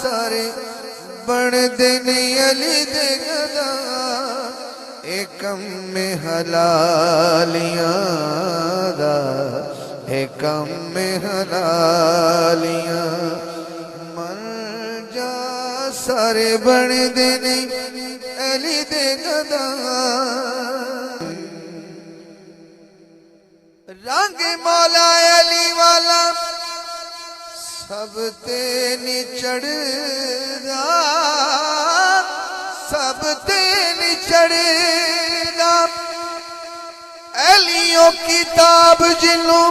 سارے بن دینی علی دے گدا ایکم میں حلالیاں دا ایکم میں حلالیاں مر جا سارے بن دینی علی دے گدا رنگ مولا علی والا سب تے نچڑ دا سب تے نچڑ دا علیوں کتاب جنوں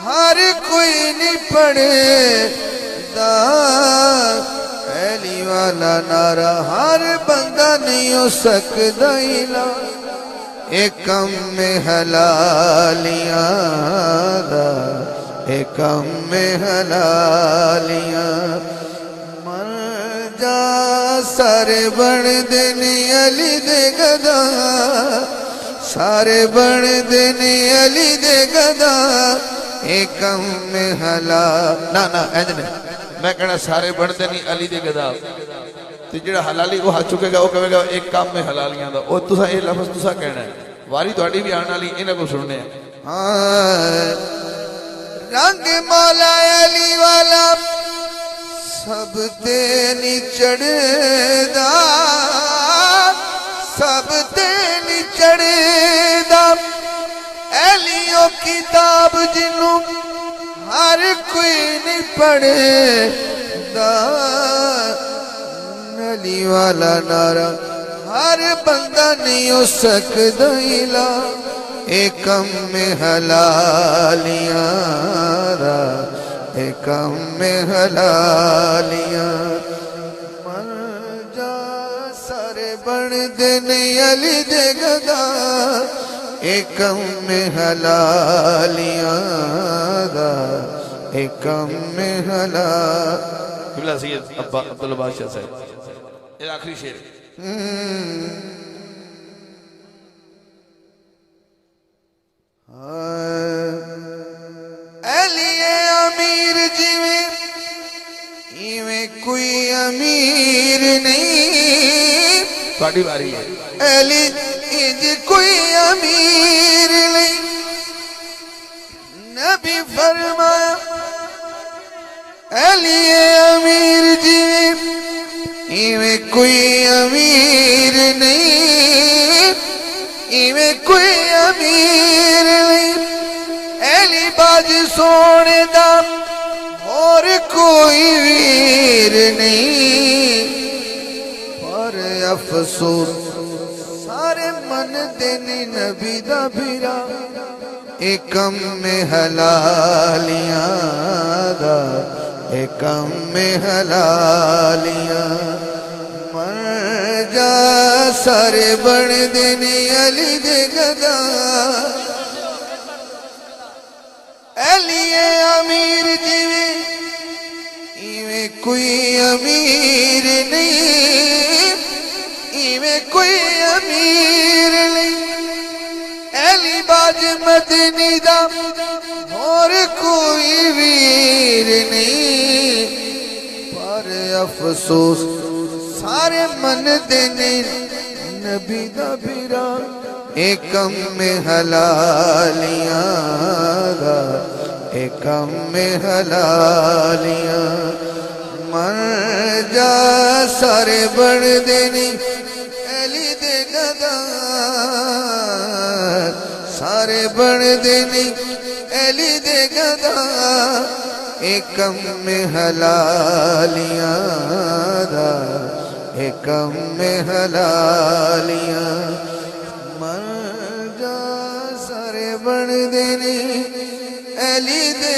ہر کوئی نہیں پڑھے دا علی والا نعرہ ہر بندہ نہیں ہو سکدا الا ایکم میں حلالیاں دا ایکم میں حلالیاں مر جا سارے بن دینی علی دے گدا سارے بن دینی علی دے گدا ایکم میں نا اینج نہیں میں کہنا سارے بن دینی علی دے گدا تو جڑا حلالی وہ ہاتھ چکے گا وہ کہے گا ایک کام میں حلالیاں دا وہ تسا یہ لفظ تسا کہنا ہے واری تو اڈی بھی آنا لی انہیں کو سننے ہیں رنگ مولا علی والا سب تے نچڑ دا سب تے نچڑ دا علیوں کتاب جنوں ہر کوئی نہیں پڑھے دا علی والا نعرہ ہر بندہ نہیں ہو سکدا الا ایکم میں حلالیاں دا ایکم میں حلالیاں مر جا سارے بن دینی علی دے گدا ایکم میں حلالیاں دا ایکم میں قبلہ سید عبداللہ بادشاہ صاحب یہ آخری شعر علی امیر جیویں ایویں کوئی امیر نہیں تھوڑی باری ہے علی انج کوئی امیر نہیں نبی فرمایا علی امیر جیویں ایویں کوئی امیر نہیں ایویں کوئی امیر نہیں علی باج سونے دا اور کوئی ویر نہیں پر افسوس سارے من دینی نبی دا بھیرا ایکم میں حلالیاں دا ایکم میں حلالیاں مر جا سارے بن دینی علی دے گدا علی امیر جیویں ایویں کوئی امیر نہیں ایویں کوئی امیر نہیں علی باج مدنی دا اور کوئی ویر نہیں پر افسوس سارے من دینے نبی دا بھیرا ایکم میں حلالیاں دا ایکم میں حلالیاں مر جا سارے بن دینی علی دے گدا سارے بن دینی علی دے گدا ایکم میں حلالیاں دا ایکم میں حلالیاں مر جا سارے بن دینی علی دے